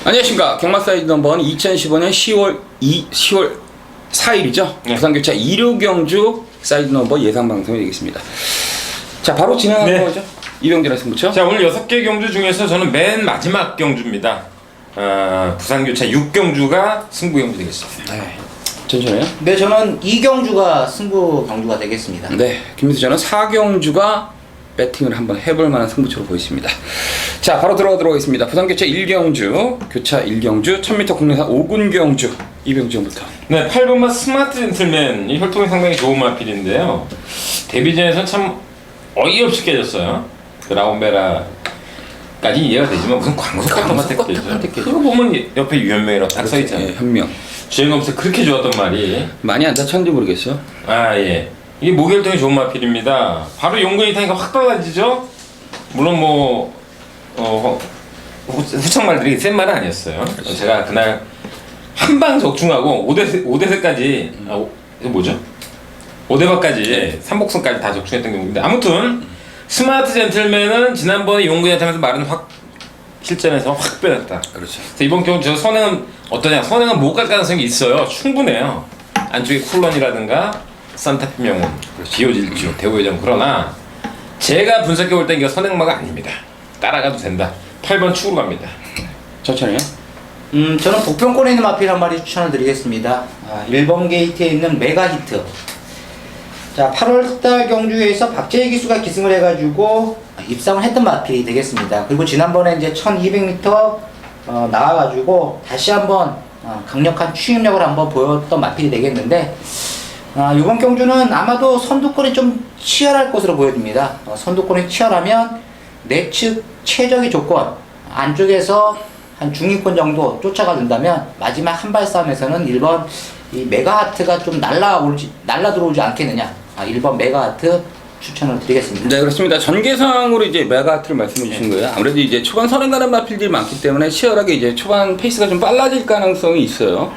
안녕하십니까. 경마 사이드 넘버는 2015년 10월 4일이죠. 네. 부산교차 2류 경주 사이드 넘버 예상 방송이 되겠습니다. 자, 바로 진행하는 네. 거죠. 이병진의 승부처. 자, 오늘 6개 경주 중에서 저는 맨 마지막 경주입니다. 부산교차 6경주가 승부 경주 되겠습니다. 네. 전전해요. 네, 저는 이경주가 승부 경주가 되겠습니다. 네. 김민수 저는 4경주가 배팅을 한번 해볼 만한 승부처로 보였습니다. 자, 바로 들어가겠습니다. 부산교차 1경주, 교차 1경주, 1000m 국내사 5군 경주, 이병진부터. 네, 8번마 스마트 젠틀맨. 이 혈통이 상당히 좋은 마필인데요. 데뷔전에서는 참 어이없이 깨졌어요. 그 라온베라까지 이해가 되지만 무슨 광고까지 맡았겠죠. 그거 보면 옆에 유현명이라고 딱 써있잖아요. 예, 현명. 주행검사 그렇게 좋았던 말이 많이 안 다쳤는지 모르겠어요. 예. 이게 목혈통이 좋은 마필입니다. 바로 용근이 타니까 확 달라지죠? 물론 후청말들이 센 말은 아니었어요. 그렇죠. 제가 그날 한방 적중하고 5대세까지 이거 뭐죠? 5대박까지 삼복선까지 다 적중했던 경우인데 아무튼 스마트 젠틀맨은 지난번에 용근이 타면서 말은 확 실전에서 확 빼놨다. 그렇죠. 그래서 이번 경우 저 선행은 어떠냐? 선행은 못 갈 가능성이 있어요. 충분해요. 안쪽에 쿨런이라든가 산타페 명운, 비오질주, 대우회전. 그러나 제가 분석해 볼 땐 이거 선행마가 아닙니다. 따라가도 된다. 8번 축으로 갑니다. 천천히요. 저는 복평권에 있는 마필 한 마리 추천을 드리겠습니다. 1번 게이트에 있는 메가히트. 자, 8월달 경주에서 박재희 기수가 기승을 해가지고 입상을 했던 마필이 되겠습니다. 그리고 지난번에 이제 1200m 나와가지고 다시 한번 강력한 추임력을 한번 보였던 마필이 되겠는데, 이번 경주는 아마도 선두권이 좀 치열할 것으로 보여집니다. 선두권이 치열하면 내측 최적의 조건 안쪽에서 한 중위권 정도 쫓아가 준다면 마지막 한발 싸움에서는 1번 이 메가하트가 좀 날라 들어오지 않겠느냐. 1번 메가하트 추천을 드리겠습니다. 네, 그렇습니다. 전개상으로 이제 메가하트를 말씀해 주신 거예요. 아무래도 이제 초반 선행 가는 마필들이 많기 때문에 치열하게 이제 초반 페이스가 좀 빨라질 가능성이 있어요.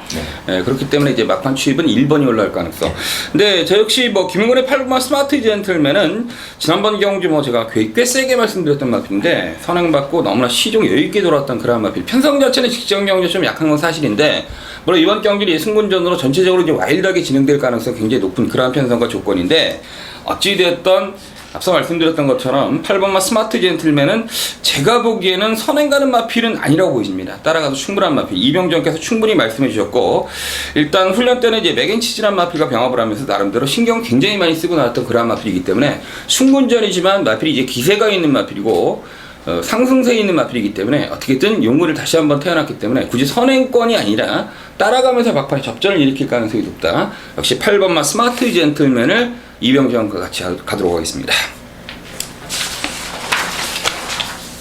네, 그렇기 때문에 이제 막판 추입은 1번이 올라갈 가능성. 근데 저 역시 뭐 김은곤의 8번 스마트 젠틀맨은 지난번 경주 뭐 제가 꽤 세게 말씀드렸던 마필인데 선행 받고 너무나 시종 여유 있게 돌아왔던 그런 마필. 편성 자체는 직전 경주 좀 약한 건 사실인데 물론 이번 경기는 예승군전으로 전체적으로 이제 와일드하게 진행될 가능성이 굉장히 높은 그러한 편성과 조건인데 어찌됐든 앞서 말씀드렸던 것처럼 8번마 스마트 젠틀맨은 제가 보기에는 선행 가는 마필은 아니라고 보입니다. 따라가도 충분한 마필. 이병전께서 충분히 말씀해 주셨고 일단 훈련 때는 이제 맥앤치즈란 마필과 병합을 하면서 나름대로 신경 굉장히 많이 쓰고 나왔던 그러한 마필이기 때문에 순군전이지만 마필이 이제 기세가 있는 마필이고 상승세에 있는 마필이기 때문에 어떻게든 용구를 다시 한번 태어났기 때문에 굳이 선행권이 아니라 따라가면서 막판에 접전을 일으킬 가능성이 높다. 역시 8번마 스마트 젠틀맨을 이병정과 같이 가도록 하겠습니다.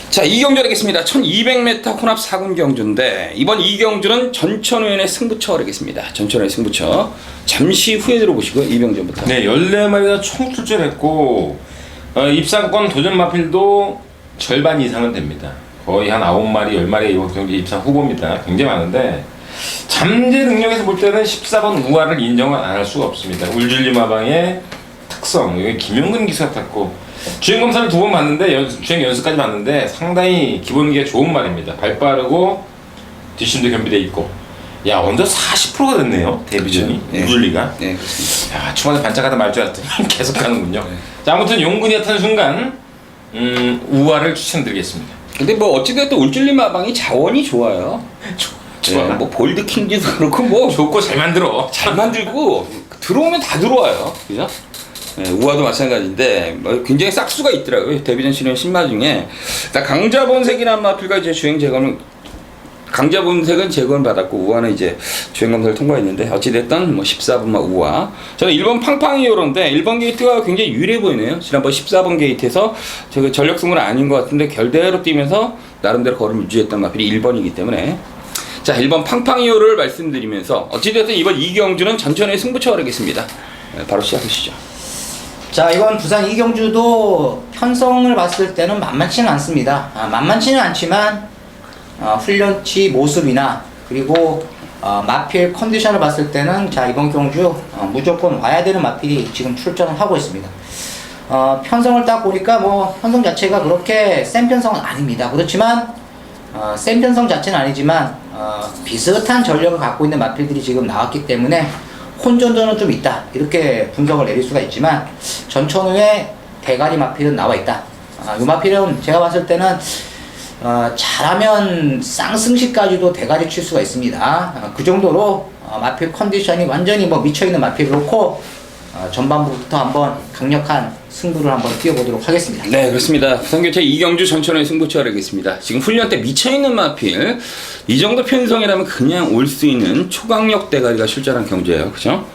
자, 이 경주 하겠습니다. 1200m 혼합 4군 경주인데 이번 이 경주는 전천후연의 승부처 하겠습니다. 전천후연의 승부처 잠시 후에 들어보시고요. 이병정부터. 네, 14마리가 총 출전했고 입상권 도전 마필도 절반 이상은 됩니다. 거의 한 9마리, 10마리 이번 경주 입상 후보입니다. 굉장히 많은데 잠재 능력에서 볼 때는 14번 우아를 인정은 안 할 수가 없습니다. 울줄리 마방의 특성, 여기 김용근 기수가 탔고 주행 검사를 2번 봤는데 주행 연습까지 봤는데 상당히 기본기가 좋은 말입니다. 발 빠르고 뒷심도 겸비돼 있고 야 먼저 40%가 됐네요. 데뷔전이 그렇죠. 울줄리가. 네, 그렇습니다. 야 초반에 반짝하다 말 줄 알았더니 계속 가는군요. 네. 자, 아무튼 용군이 탄 순간 우아를 추천드리겠습니다. 근데 뭐 어찌됐든 울줄리 마방이 자원이 좋아요. 좋아. 네, 뭐 볼드 킹즈도 그렇고 뭐 좋고 잘 만들어. 잘 만들고 들어오면 다 들어와요. 그죠? 네, 우아도 마찬가지인데 뭐 굉장히 싹수가 있더라고요. 데뷔전 신형 신마 중에 강자본색이라는 마필과 이제 주행 제거는 강자본색은 제거를 받았고 우아는 이제 주행 검사를 통과했는데 어찌됐든 뭐 14번마 우아. 저는 1번 팡팡이오로인데 1번 게이트가 굉장히 유리해 보이네요. 지난번 14번 게이트에서 제가 전력 승부는 아닌 것 같은데 결대로 뛰면서 나름대로 걸음 유지했던 마필이 1번이기 때문에 자, 1번 팡팡이오를 말씀드리면서 어찌됐든 이번 이경주는 전천의 승부처가 되겠습니다. 네, 바로 시작하시죠. 자, 이번 부산 이경주도 편성을 봤을 때는 만만치는 않습니다. 만만치는 않지만 훈련치 모습이나 그리고 마필 컨디션을 봤을 때는 자, 이번 경주 무조건 와야 되는 마필이 지금 출전을 하고 있습니다. 편성을 딱 보니까 뭐 편성 자체가 그렇게 센 편성은 아닙니다. 그렇지만 센 편성 자체는 아니지만 비슷한 전력을 갖고 있는 마필들이 지금 나왔기 때문에 혼전도는 좀 있다 이렇게 분석을 내릴 수가 있지만 전천후에 대가리 마필은 나와 있다. 이 마필은 제가 봤을 때는 잘하면 쌍승시까지도 대가리 칠 수가 있습니다. 그 정도로 마필 컨디션이 완전히 뭐 미쳐있는 마필 그렇고 전반부부터 한번 강력한 승부를 한번 뛰어보도록 하겠습니다. 네, 그렇습니다. 부산교체 이경주 전천후의 승부처가 되겠습니다. 지금 훈련 때 미쳐있는 마필 이 정도 편성이라면 그냥 올 수 있는 초강력 대가리가 출전한 경주예요. 그죠?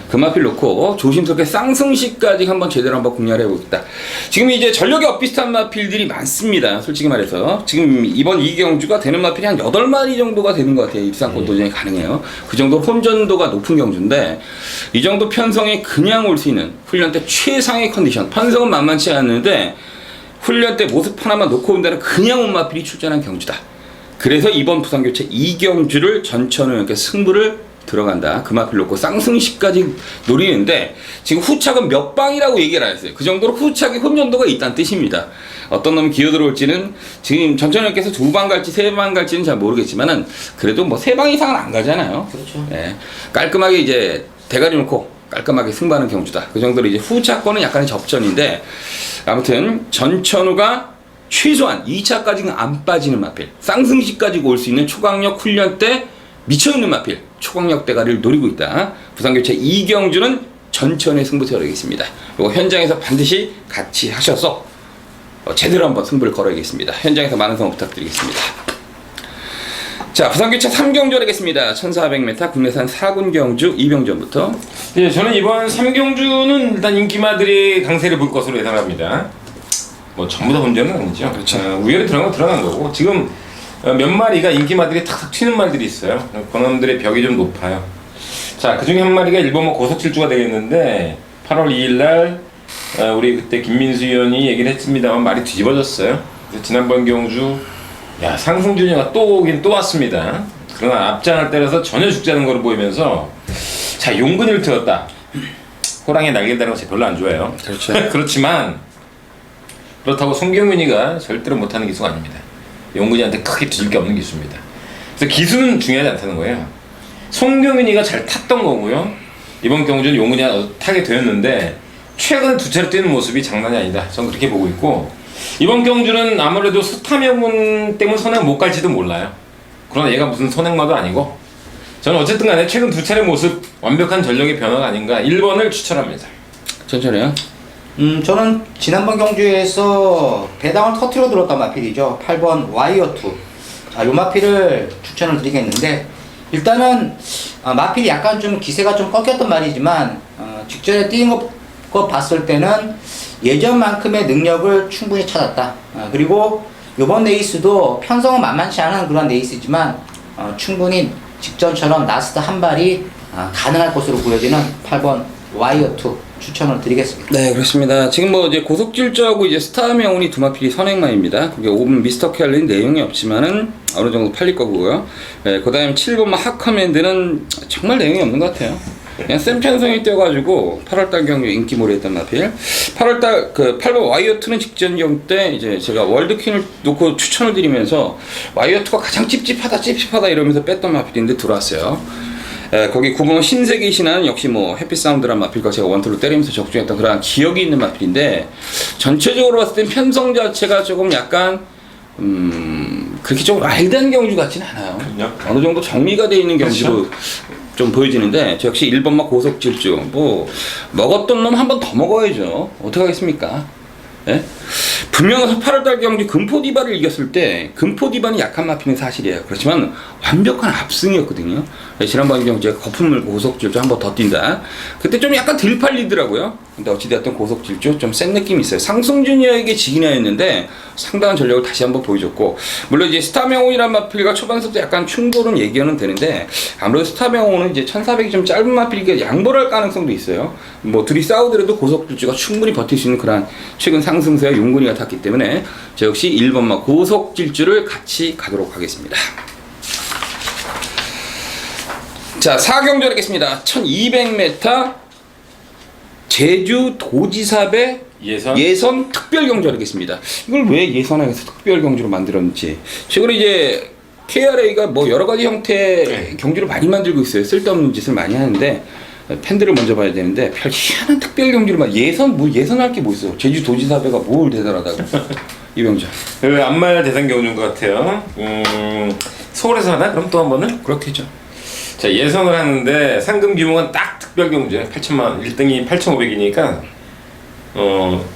그 마필 놓고 조심스럽게 쌍승시까지 한번 제대로 한번 공략을 해보겠다. 지금 이제 전력이 엇비슷한 마필들이 많습니다. 솔직히 말해서 지금 이번 이경주가 되는 마필이 한 8마리 정도가 되는 것 같아요. 입상권 도전이 가능해요. 그 정도 혼전도가 높은 경주인데 이 정도 편성에 그냥 올 수 있는 훈련 때 최상의 컨디션, 편성은 만만치 않는데 훈련 때 모습 하나만 놓고 온다는 그냥 온 마필이 출전한 경주다. 그래서 이번 부산교체 이경주를 전천후에게 승부를 들어간다. 그 마필 놓고 쌍승시까지 노리는데 지금 후착은 몇 방이라고 얘기를 안 했어요. 그 정도로 후착의 혼전도가 있다는 뜻입니다. 어떤 놈이 기어들어올지는 지금 전천후께서 2방 갈지 3방 갈지는 잘 모르겠지만은 그래도 뭐 3방 이상은 안 가잖아요. 그렇죠. 예. 깔끔하게 이제 대가리 놓고 깔끔하게 승부하는 경주다. 그 정도로 이제 후차권은 약간의 접전인데 아무튼 전천후가 최소한 2차까지는 안 빠지는 마필, 쌍승시까지 올 수 있는 초강력 훈련 때 미쳐있는 마필, 초강력 대가리를 노리고 있다. 부산교체 이경주는 전천후의 승부처가 되겠습니다. 이거 현장에서 반드시 같이 하셔서 제대로 한번 승부를 걸어야겠습니다. 현장에서 많은 성원 부탁드리겠습니다. 자, 부산교체 3경주 하겠습니다. 1400m 국내산 4군 경주 이병전부터. 예, 저는 이번 3경주는 일단 인기마들이 강세를 볼 것으로 예상합니다. 뭐 전부 다 혼자는 아니죠. 그렇죠. 우열에 들어간 거고 지금 몇 마리가 인기마들이 탁탁 튀는 말들이 있어요. 그놈들의 벽이 좀 높아요. 자, 그 중에 한 마리가 일본 고속질주가 되겠는데 8월 2일날 우리 그때 김민수 의원이 얘기를 했습니다만 말이 뒤집어졌어요. 그래서 지난번 경주 상승준이가 또 오긴 또 왔습니다. 그러나 앞장을 때려서 전혀 죽지 않은 걸로 보이면서 자, 용근이를 틀었다. 호랑이 날개 다는 거 별로 안 좋아해요. 그렇죠. 그렇지만 그렇다고 송경윤이가 절대로 못하는 기수가 아닙니다. 용근이한테 크게 뒤질 게 없는 기수입니다. 그래서 기수는 중요하지 않다는 거예요. 송경윤이가 잘 탔던 거고요. 이번 경주는 용근이가 타게 되었는데 최근에 2차례 뛰는 모습이 장난이 아니다. 저는 그렇게 보고 있고 이번 경주는 아무래도 스타명운 때문에 선행 못 갈지도 몰라요. 그러나 얘가 무슨 선행마도 아니고 저는 어쨌든 간에 최근 2차례 모습 완벽한 전력의 변화가 아닌가 1번을 추천합니다. 천천히요. 저는 지난번 경주에서 배당을 터트려 들었던 마필이죠. 8번 와이어2. 자, 요 마필을 추천을 드리겠는데 일단은 마필이 약간 좀 기세가 좀 꺾였던 말이지만 직전에 뛰는 거 봤을 때는 예전만큼의 능력을 충분히 찾았다. 그리고 이번 레이스도 편성은 만만치 않은 그런 레이스지만 충분히 직전처럼 라스트 한 발이 가능할 것으로 보여지는 8번 와이어2 추천을 드리겠습니다. 네, 그렇습니다. 지금 뭐 이제 고속질주하고 이제 스타명운이 두 마필이 선행마입니다. 그게 5번 미스터 켈리는 내용이 없지만은 어느 정도 팔릴 거고요. 네, 그 다음에 7번 하커맨드는 정말 내용이 없는 것 같아요. 그냥 센 편성이 뛰어가지고 8월달 경기 인기몰이했던 마필. 8월달 그 8번 와이어2는 직전 경기 때 이제 제가 월드퀸을 놓고 추천을 드리면서 와이어2가 가장 찝찝하다 이러면서 뺐던 마필인데 들어왔어요. 거기 9번 신세계 신화는 역시 뭐 해피사운드란 마필과 제가 원투로 때리면서 적중했던 그런 기억이 있는 마필인데 전체적으로 봤을 땐 편성 자체가 조금 약간 그렇게 좀 와일드한 경주 같지는 않아요. 어느 정도 정리가 되어 있는 경주로 좀 보여지는데 저 역시 1번마 고속질주 뭐 먹었던 놈 한 번 더 먹어야죠. 어떡하겠습니까? 예? 분명 8월달 경주 금포디바를 이겼을 때 금포디바는 약한 마필은 사실이에요. 그렇지만 완벽한 압승이었거든요. 지난번 경주에 거품 물고 고속질주 한 번 더 뛴다. 그때 좀 약간 덜 팔리더라고요. 근데 어찌되었든 고속질주 좀 센 느낌이 있어요. 상승준이에게 지긴 했는데 상당한 전력을 다시 한번 보여줬고 물론 이제 스타명운이란 마필과 초반부터 약간 충돌은 얘기는 되는데 아무래도 스타명운은 이제 1400이 좀 짧은 마필이니까 양보를 할 가능성도 있어요. 뭐 둘이 싸우더라도 고속질주가 충분히 버틸 수 있는 그런 최근 상승세와 용군이가 탔기 때문에 저 역시 1번마 고속질주를 같이 가도록 하겠습니다. 자, 4경주 하겠습니다. 1200m 제주 도지사배 예선 특별 경주 하겠습니다. 이걸 왜 예선에서 특별 경주로 만들었는지. 최근에 이제 KRA가 뭐 여러 가지 형태의 경주를 많이 만들고 있어요. 쓸데없는 짓을 많이 하는데 팬들을 먼저 봐야 되는데 별 희한한 특별 경주를 예선할 게 뭐 있어? 제주도지사배가 뭘 대단하다고. 이병자. 그 안말 대상 경주인 것 같아요. 서울에서 하나? 그럼 또 한 번은? 그렇겠죠. 자, 예선을 하는데 상금 규모가 딱 특별 경주에 8천만 원, 1등이 8,500이니까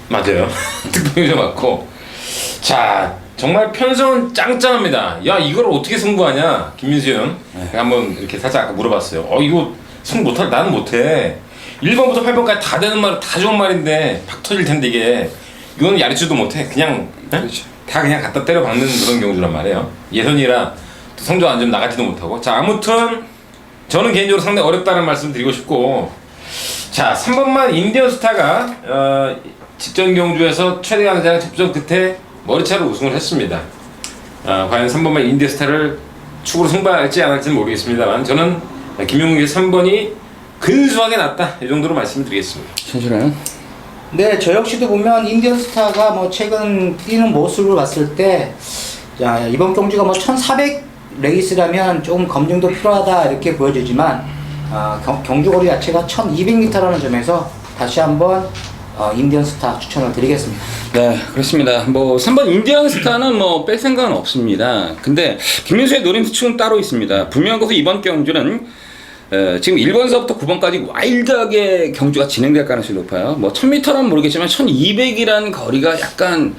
맞아요. 특별 경주 맞고. 자, 정말 편성은 짱짱합니다. 야, 이걸 어떻게 승부하냐? 김민수 형. 한번 이렇게 살짝 아까 물어봤어요. 이거 승부 못할 나는 못해. 1번부터 8번까지 다 되는 말, 다 좋은 말인데 팍 터질 텐데 이건 야리지도 못해. 그냥 그렇죠. 다 그냥 갖다 때려 박는 그런 경주란 말이에요. 예선이라 성적 안 좀 나가지도 못하고. 자, 아무튼 저는 개인적으로 상당히 어렵다는 말씀 드리고 싶고, 자, 3번만 인디언 스타가 직전 경주에서 최대 강자랑 접전 끝에 머리차로 우승을 했습니다. 과연 3번만 인디언 스타를 축으로 승부할지 안 할지는 모르겠습니다만 저는 김용욱의 3번이 근소하게 낫다 이 정도로 말씀드리겠습니다. 현실은 네, 저 역시도 보면 인디언 스타가 뭐 최근 뛰는 모습을 봤을 때, 자, 이번 경주가 뭐 1400 레이스라면 조금 검증도 필요하다 이렇게 보여지지만, 경주 거리 자체가 1200m라는 점에서 다시 한번 인디언 스타 추천을 드리겠습니다. 네, 그렇습니다. 뭐 3번 인디언 스타는 뭐 뺄 생각은 없습니다. 근데 김민수의 노림수축은 따로 있습니다. 분명한 것은 이번 경주는 지금 1번서부터 9번까지 와일드하게 경주가 진행될 가능성이 높아요. 뭐 1000m라면 모르겠지만 1200이라는 거리가 약간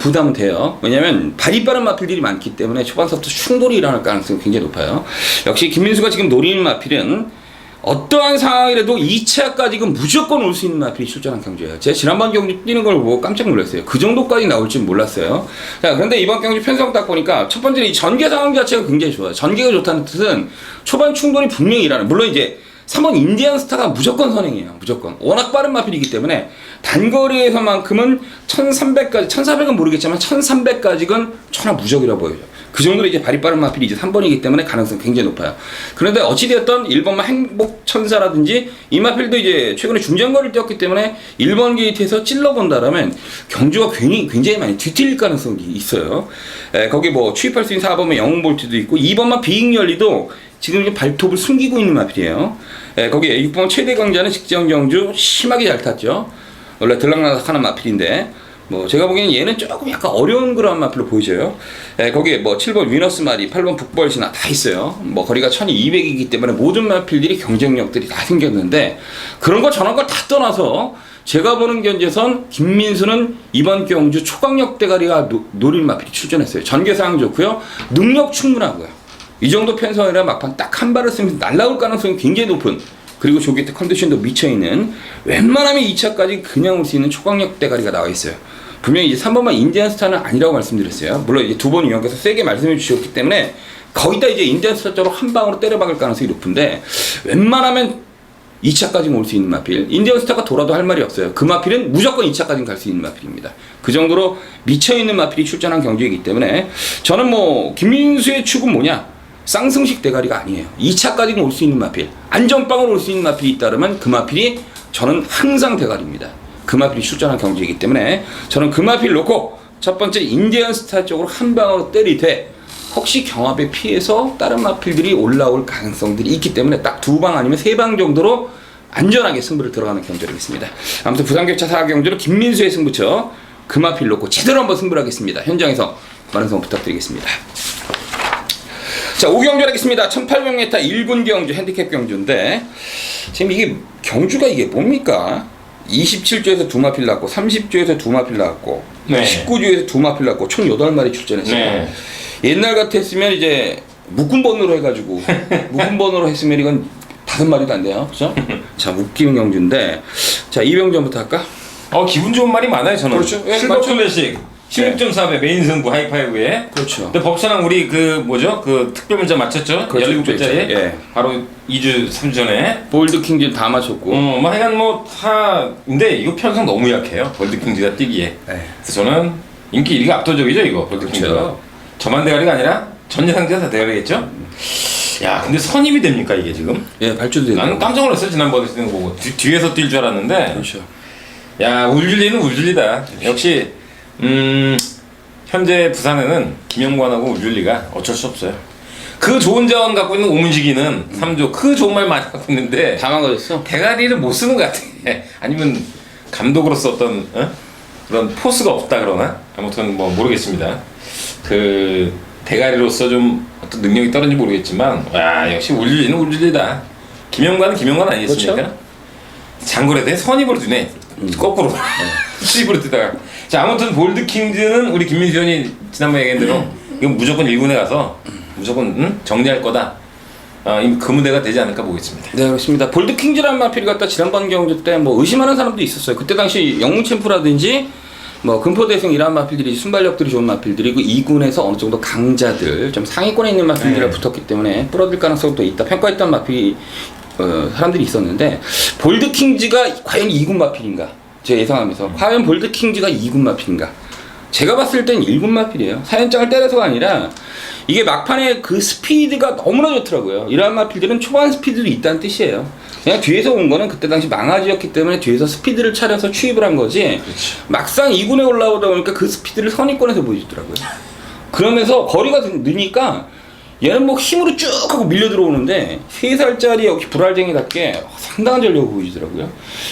부담은 돼요. 왜냐면 발이 빠른 마필들이 많기 때문에 초반서부터 충돌이 일어날 가능성이 굉장히 높아요. 역시 김민수가 지금 노리는 마필은 어떠한 상황이라도 2차까지 무조건 올 수 있는 마필이 출전한 경주예요. 제가 지난번 경주 뛰는 걸 보고 깜짝 놀랐어요. 그 정도까지 나올 줄 몰랐어요. 자, 그런데 이번 경주 편성 딱 보니까 첫 번째는 이 전개 상황 자체가 굉장히 좋아요. 전개가 좋다는 뜻은 초반 충돌이 분명히 일어나요. 물론 이제 3번 인디언 스타가 무조건 선행이에요. 무조건. 워낙 빠른 마필이기 때문에 단거리에서만큼은 1300까지, 1400은 모르겠지만 1300까지는 천하 무적이라 보여요. 그 정도로 이제 발이 빠른 마필이 이제 3번이기 때문에 가능성이 굉장히 높아요. 그런데 어찌되었던 1번만 행복천사라든지 이 마필도 이제 최근에 중장거리를 뛰었기 때문에 1번 게이트에서 찔러본다라면 경주가 굉장히 많이 뒤틀릴 가능성이 있어요. 거기 뭐 추입할 수 있는 4번만 영웅볼트도 있고 2번만 비익열리도 지금 이제 발톱을 숨기고 있는 마필이에요. 거기에 6번 최대 강자는 직전 경주 심하게 잘 탔죠. 원래 들락날락하는 마필인데 뭐 제가 보기에는 얘는 조금 약간 어려운 그런 마필로 보이져요. 거기에 뭐 7번 위너스 마리, 8번 북벌신화 다 있어요. 뭐 거리가 1200이기 때문에 모든 마필들이 경쟁력들이 다 생겼는데 그런 거 저런 걸 다 떠나서 제가 보는 견제선 김민수는 이번 경주 초강력 대가리가 노릴 마필이 출전했어요. 전개상황 좋고요. 능력 충분하고요. 이 정도 편성이라 막판 딱 한 발을 쓰면서 날아올 가능성이 굉장히 높은, 그리고 조기 때 컨디션도 미쳐있는, 웬만하면 2차까지 그냥 올 수 있는 초강력 대가리가 나와 있어요. 분명히 이제 3번만 인디언 스타는 아니라고 말씀드렸어요. 물론 이제 두 번 이용해서 세게 말씀해 주셨기 때문에 거기다 이제 인디언 스타 쪽으로 한 방으로 때려박을 가능성이 높은데 웬만하면 2차까지 올 수 있는 마필, 인디언 스타가 돌아도 할 말이 없어요. 그 마필은 무조건 2차까지 갈 수 있는 마필입니다. 그 정도로 미쳐있는 마필이 출전한 경주이기 때문에 저는 뭐 김민수의 축은 뭐냐, 쌍승식 대가리가 아니에요. 2차까지는 올 수 있는 마필, 안전빵으로 올 수 있는 마필이 있다면 그 마필이 저는 항상 대가리입니다. 그 마필이 출전한 경주이기 때문에 저는 그 마필 놓고 첫 번째 인디언 스타 쪽으로 한 방으로 때리되 혹시 경합에 피해서 다른 마필들이 올라올 가능성들이 있기 때문에 딱 2방 아니면 3방 정도로 안전하게 승부를 들어가는 경주이겠습니다. 아무튼 부산교차 4경주로 김민수의 승부처 그 마필 놓고 제대로 한번 승부를 하겠습니다. 현장에서 많은 성원 부탁드리겠습니다. 자, 5경주 하겠습니다. 1800m 1군 경주, 핸디캡 경주인데 지금 이게 경주가 이게 뭡니까? 27주에서 2마필 나왔고 30주에서 2마필 나왔고 네. 19주에서 2마필 나왔고 총 8마리 출전했어요. 네. 옛날 같았으면 이제 묶음번호로 해가지고 묶음번호로 했으면 이건 5마리도 안 돼요. 그죠? 자, 웃기는 경주인데 자, 2병전부터 할까? 기분 좋은 말이 많아요 저는. 그렇죠. 예, 실버 맞죠. 클래식 16.4배 메인 승부 하이파이브에. 그렇죠. 근데 법선왕 우리 그 특별 문자 맞췄죠? 그렇죠. 17글자에. 예. 바로 2주 3주 전에. 볼드 킹즈 다 맞췄고. 뭐 하여간 근데 이거 편성 너무 약해요. 볼드킹즈가 뛰기에. 그래서 저는 인기 1위가 압도적이죠 이거 볼드킹즈가. 그렇죠. 저만 대가리가 아니라 전 예상자가 다 대가리겠죠? 야, 근데 선임이 됩니까 이게 지금? 예, 발주도 되고. 나는 깜짝 놀랐어요 지난번에 뛰는 거 보고. 뒤에서 뛸 줄 알았는데. 그렇죠. 야, 울줄리는 울줄리다. 역시 현재 부산에는 김영관하고 울줄리가 어쩔 수 없어요. 그 좋은 자원 갖고 있는 오문식이는 3조 그 좋은 말 많이 갖고 있는데 다 망가졌어. 대가리를 못 쓰는 것 같아. 아니면 감독으로서 어떤 그런 포스가 없다 그러나 아무튼 뭐 모르겠습니다. 그 대가리로서 좀 어떤 능력이 떨어진지 모르겠지만 와 역시 울줄리는 울줄리다. 김영관은 김영관 아니겠습니까? 그렇죠. 장거리에 선입으로 뛰네. 거꾸로 수입으로 뛰다가 자 아무튼 볼드킹즈는 우리 김민수 의원이 지난번에 얘기한 대로 이건 무조건 1군에 가서 무조건 정리할 거다. 이미 그 무대가 되지 않을까 보겠습니다. 네, 그렇습니다. 볼드킹즈라는 마필이 갖다 지난번 경주 때 뭐 의심하는 사람도 있었어요. 그때 당시 영웅 챔프라든지 뭐 금포대생 이런 마필들이 순발력들이 좋은 마필들이고 2군에서 어느 정도 강자들 좀 상위권에 있는 마필들이 붙었기 때문에 부러질 가능성도 있다 평가했던 마필 사람들이 있었는데 볼드킹즈가 과연 2군 마필인가? 제가 예상하면서 과연 볼드킹즈가 2군 마필인가? 제가 봤을 땐 1군 마필이에요. 사연장을 때려서가 아니라 이게 막판에 그 스피드가 너무나 좋더라고요. 이러한 마필들은 초반 스피드도 있다는 뜻이에요. 그냥 뒤에서 온 거는 그때 당시 망아지였기 때문에 뒤에서 스피드를 차려서 추입을 한 거지. 그렇죠. 막상 2군에 올라오다 보니까 그 스피드를 선입권에서 보여주더라고요. 그러면서 거리가 느니까 얘는 뭐 힘으로 쭉 하고 밀려 들어오는데 3살짜리 역시 불알쟁이답게 상당한 전력을 보여주더라고요.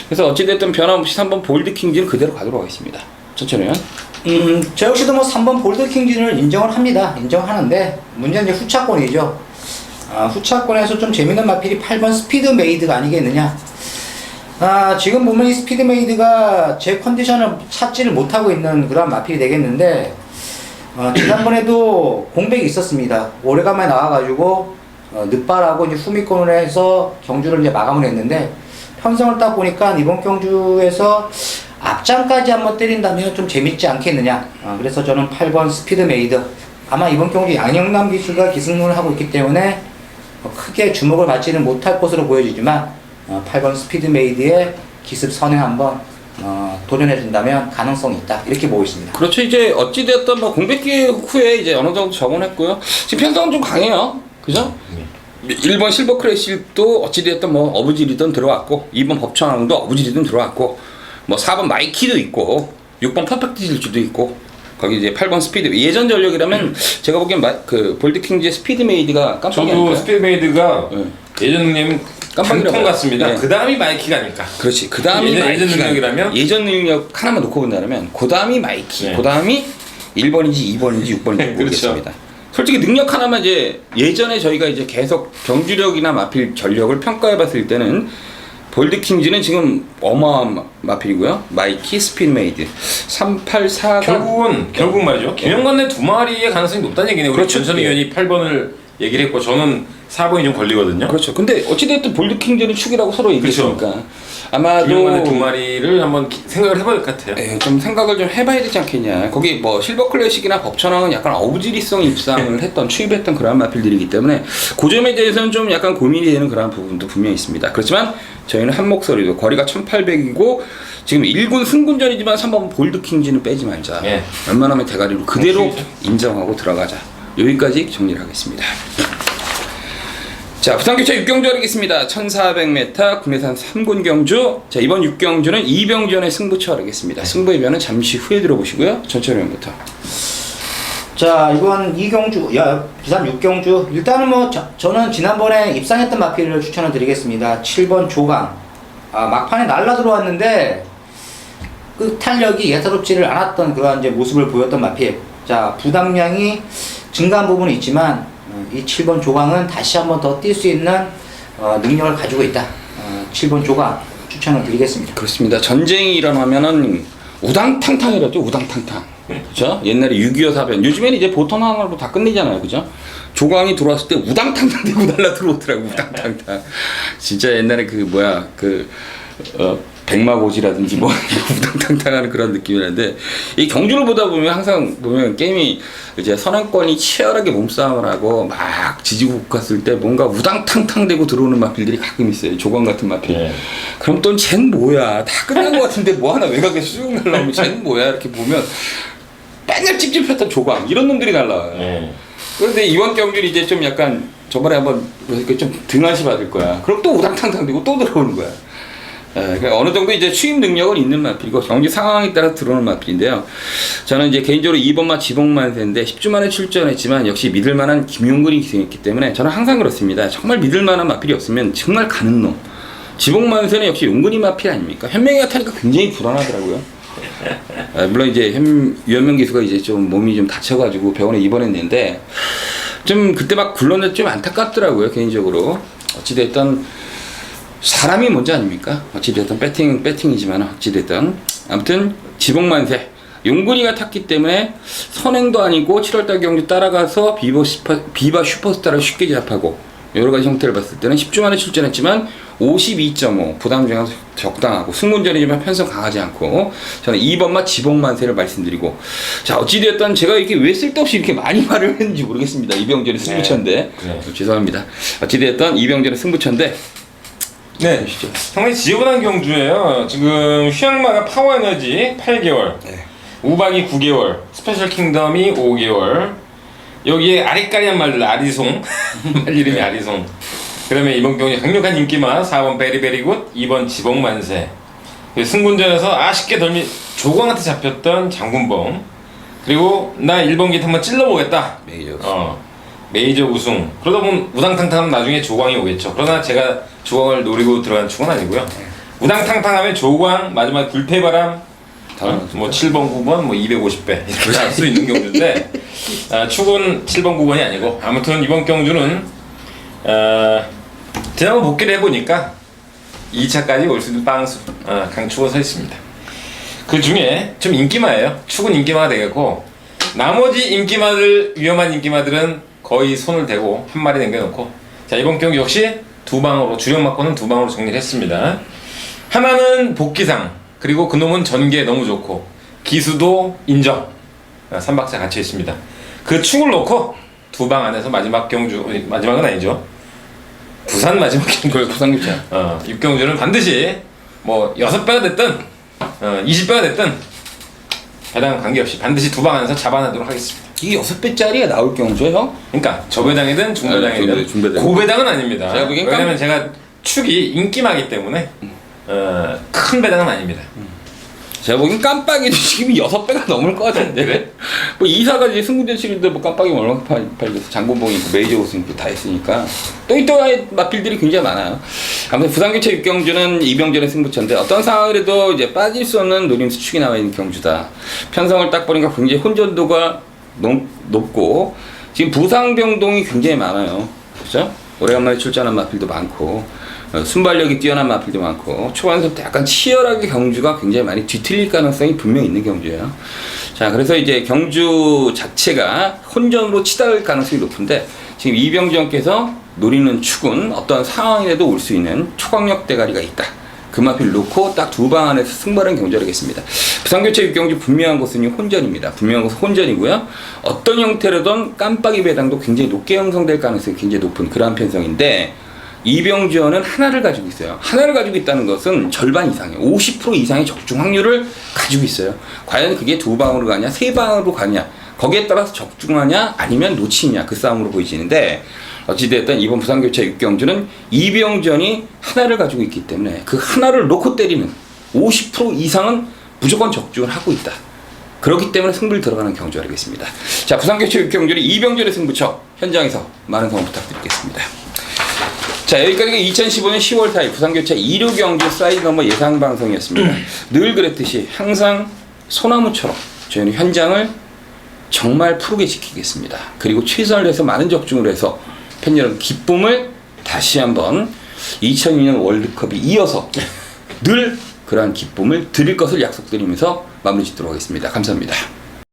그래서 어찌됐든 변함없이 3번 볼드킹즈는 그대로 가도록 하겠습니다. 천천히요. 저 역시도 뭐 3번 볼드킹즈를 인정을 합니다. 인정하는데 문제는 이제 후차권이죠. 후차권에서 좀 재밌는 마필이 8번 스피드메이드가 아니겠느냐. 지금 보면 이 스피드메이드가 제 컨디션을 찾지를 못하고 있는 그런 마필이 되겠는데 지난번에도 공백이 있었습니다. 오래간만에 나와가지고 늦발하고 이제 후미권을 해서 경주를 이제 마감을 했는데 편성을 딱 보니까 이번 경주에서 앞장까지 한번 때린다면 좀 재밌지 않겠느냐. 그래서 저는 8번 스피드메이드 아마 이번 경주 양영남 기수가 기승을 하고 있기 때문에 크게 주목을 받지는 못할 것으로 보여지지만 8번 스피드메이드의 기습 선행 한번 도전해준다면 가능성이 있다 이렇게 보고 있습니다. 그렇죠. 이제 어찌됐든 뭐 공백기 후에 이제 어느 정도 적응했고요. 지금 편성은 좀 강해요. 그죠? 1번 실버 크래시도 어찌됐든 뭐 어부질이든 들어왔고 2번 법천왕도 어부질이든 들어왔고 뭐 4번 마이키도 있고 6번 퍼펙트 질주도 있고 거기 이제 8번 스피드 예전 전력이라면 제가 보기엔 그 볼드킹즈의 스피드메이드가 깜빡이 저도 아닐까요? 스피드메이드가 예전님 깜빡이라고요. 단통 같습니다. 네. 그 다음이 마이키가 아닐까. 그렇지. 그 다음이 예전 능력이라면? 예전 능력 하나만 놓고 본다면 그 다음이 마이키, 네. 그 다음이 1번인지 2번인지 6번인지 그렇죠. 모르겠습니다. 솔직히 능력 하나만 이제 예전에 저희가 이제 계속 경주력이나 마필 전력을 평가해봤을 때는 볼드킹즈는 지금 어마어마한 마필이고요. 마이키, 스피드메이드 384가 결국 말이죠. 김영관의 두 마리의 가능성이 높다는 얘기네요. 우리 그렇죠. 전선희 의원이 8번을 얘기를 했고 저는 4번이 좀 걸리거든요. 그렇죠. 근데 어찌됐든 볼드킹즈는 축이라고 서로 얘기했으니까 그렇죠. 아마도 김영관의 두 마리를 한번 생각을 해봐야 될 것 같아요. 좀 생각을 좀 해봐야 되지 않겠냐. 거기 뭐 실버 클래식이나 법천왕은 약간 어부지리성 입상을 했던 추입했던 그런 마필들이기 때문에 그 점에 대해서는 좀 약간 고민이 되는 그런 부분도 분명히 있습니다. 그렇지만 저희는 한 목소리도 거리가 1800이고 지금 1군 승군전이지만 3번 볼드킹즈는 빼지 말자. 예. 웬만하면 대가리로 그대로 그렇죠. 인정하고 들어가자. 여기까지 정리를 하겠습니다. 자, 부산교차 6경주 하겠습니다. 1400m 국내산 3군 경주. 자, 이번 6경주는 이병전의 승부처 하겠습니다. 승부의 변은 잠시 후에 들어보시고요. 전철 의원부터. 자, 이번 2경주, 부산 6경주. 일단은 뭐, 저는 지난번에 입상했던 마필을 추천을 드리겠습니다. 7번 조강. 막판에 날라 들어왔는데, 그 탄력이 예사롭지를 않았던 그러한 이제 모습을 보였던 마필. 자, 부담량이 증가한 부분은 있지만, 이 7번 조강은 다시 한번 더 뛸 수 있는 능력을 가지고 있다. 7번 조강 추천을 드리겠습니다. 그렇습니다. 전쟁이 일어나면은 우당탕탕이라죠. 우당탕탕. 그죠? 옛날에 6.25 사변. 요즘에는 이제 보통 하나로 다 끝내잖아요. 그죠? 조광이 들어왔을 때 우당탕탕 되고 날라 들어오더라고. 우당탕탕. 진짜 옛날에 백마고지라든지 뭐 우당탕탕하는 그런 느낌이라는데 이 경주를 보다 보면 항상 보면 게임이 이제 선언권이 치열하게 몸싸움을 하고 막 지지고 갔을 때 뭔가 우당탕탕 되고 들어오는 마필들이 가끔 있어요. 조광 같은 마필. 네. 그럼 또 쟨 뭐야? 다 끝난 것 같은데 뭐 하나 외곽에 쑥 날라오면 쟨 뭐야? 이렇게 보면 맨날 찝찝했던 조광 이런 놈들이 날라와요. 네. 그런데 이번 경주는 이제 좀 약간 저번에 한번 좀 등한시 받을 거야. 그럼 또 우당탕탕 되고 또 들어오는 거야. 그러니까 어느 정도 이제 추임 능력은 있는 마필이고 경기 상황에 따라 들어오는 마필인데요. 저는 이제 개인적으로 2번마 지봉만세인데 10주 만에 출전했지만 역시 믿을만한 김용근이 기승했기 때문에 저는 항상 그렇습니다. 정말 믿을만한 마필이 없으면 정말 가는 놈. 지봉만세는 역시 용근이 마필 아닙니까? 현명이가 타니까 굉장히 불안하더라고요. 물론 이제 유현명 기수가 이제 좀 몸이 좀 다쳐가지고 병원에 입원했는데 좀 그때 막 굴렀는데 좀 안타깝더라고요 개인적으로. 어찌됐든 사람이 먼저 아닙니까? 어찌됐든 배팅이지만 어찌됐든 아무튼 지봉만세 용근이가 탔기 때문에 선행도 아니고 7월달 경주 따라가서 비바 슈퍼스타를 쉽게 제압하고 여러 가지 형태를 봤을 때는 10주 만에 출전했지만 52.5 부담 중에 적당하고 승문전이지만 편성 강하지 않고 저는 2번마 지봉만세를 말씀드리고 자 어찌됐든 제가 이렇게 왜 쓸데없이 이렇게 많이 말을 했는지 모르겠습니다. 이병전의 승부처인데 죄송합니다. 어찌됐든 이병전의 승부처인데 네, 보시죠. 상당히 지저분한 경주예요. 지금 휴양마가 파워에너지 8개월, 우박이 9개월, 스페셜 킹덤이 5개월. 여기에 아리까리한 말들 아리송, 말 이름이 아리송. 그다음에 이번 경기 강력한 인기마 4번 베리베리굿, 2번 지봉만세. 승군전에서 아쉽게 조광한테 잡혔던 장군봉. 그리고 나 1번 기트 한번 찔러보겠다. 메이저 우승. 그러다 보면 우당탕탕하면 나중에 조광이 오겠죠. 그러나 제가 조광을 노리고 들어간 축은 아니고요. 우당탕탕하면 조광, 마지막 불패바람, 뭐 7번, 9번, 뭐 250배 이렇게 할 수 있는 경주인데 축은 7번, 9번이 아니고 아무튼 이번 경주는 지난번 복귀를 해보니까 2차까지 올 수 있는 빵수 강축은 서 있습니다. 그 중에 좀 인기마예요. 축은 인기마가 되겠고 나머지 인기마들 위험한 인기마들은 거의 손을 대고 한 마리 남겨놓고 자 이번 경기 역시 두 방으로 주력 막고는 두 방으로 정리를 했습니다. 하나는 복귀상 그리고 그놈은 전개 너무 좋고 기수도 인정 3박자 갇혀 있습니다. 그 축을 놓고 두 방 안에서 마지막 경주 마지막은 아니죠. 부산 마지막 경주 부산 교체 6경주는 반드시 뭐 6배가 됐든 20배가 됐든 배당 관계없이 반드시 두 방 안에서 잡아내도록 하겠습니다. 이게 6배짜리가 나올 경우죠 형? 그러니까 저배당이든 중배당이든 중배당. 고배당은 아닙니다. 제가 보기엔 왜냐면 제가 축이 인기마기 때문에 큰 배당은 아닙니다. 제가 보기엔 깜빡이도 지금 6배가 넘을 것 같은데. 그래? 뭐 이사가 이제 승부전 치는데 뭐 깜빡이면 얼마나 팔렸어. 장군봉이 있고 메이저 우승 다 했으니까. 또이또의 마필들이 굉장히 많아요. 아무튼 부산교체 6경주는 이병전의 승부처인데 어떤 상황에도 이제 빠질 수 없는 노림수 축이 나와 있는 경주다. 편성을 딱 보니까 굉장히 혼전도가 높고 지금 부상병동이 굉장히 많아요. 그죠? 오래간만에 출전한 마필도 많고 순발력이 뛰어난 마필도 많고 초반부터 약간 치열하게 경주가 굉장히 많이 뒤틀릴 가능성이 분명히 있는 경주예요. 자 그래서 이제 경주 자체가 혼전으로 치달을 가능성이 높은데 지금 이병전께서 노리는 축은 어떤 상황에도 올 수 있는 초강력 대가리가 있다. 그 마필 놓고 딱 두 방 안에서 승부하는 경주를 하겠습니다. 부산교체 6경주 분명한 것은 혼전입니다. 분명한 것은 혼전이고요. 어떤 형태로든 깜빡이 배당도 굉장히 높게 형성될 가능성이 굉장히 높은 그러한 편성인데 이병주어는 하나를 가지고 있어요. 하나를 가지고 있다는 것은 절반 이상이에요. 50% 이상의 적중 확률을 가지고 있어요. 과연 그게 두 방으로 가냐, 세 방으로 가냐, 거기에 따라서 적중하냐, 아니면 놓치냐, 그 싸움으로 보이지는데, 어찌됐든 이번 부산교체 6경주는 이병전이 하나를 가지고 있기 때문에 그 하나를 놓고 때리는 50% 이상은 무조건 적중을 하고 있다. 그렇기 때문에 승부를 들어가는 경주가 되겠습니다. 자, 부산교체 6경주는 이병전의 승부처 현장에서 많은 성원 부탁드리겠습니다. 자 여기까지가 2015년 10월 4일 부산교체 2류 경주 사이드 넘버 예상 방송이었습니다. 늘 그랬듯이 항상 소나무처럼 저희는 현장을 정말 푸르게 지키겠습니다. 그리고 최선을 다해서 많은 적중을 해서 팬 여러분 기쁨을 다시 한번 2002년 월드컵이 이어서 늘 그러한 기쁨을 드릴 것을 약속드리면서 마무리 짓도록 하겠습니다. 감사합니다.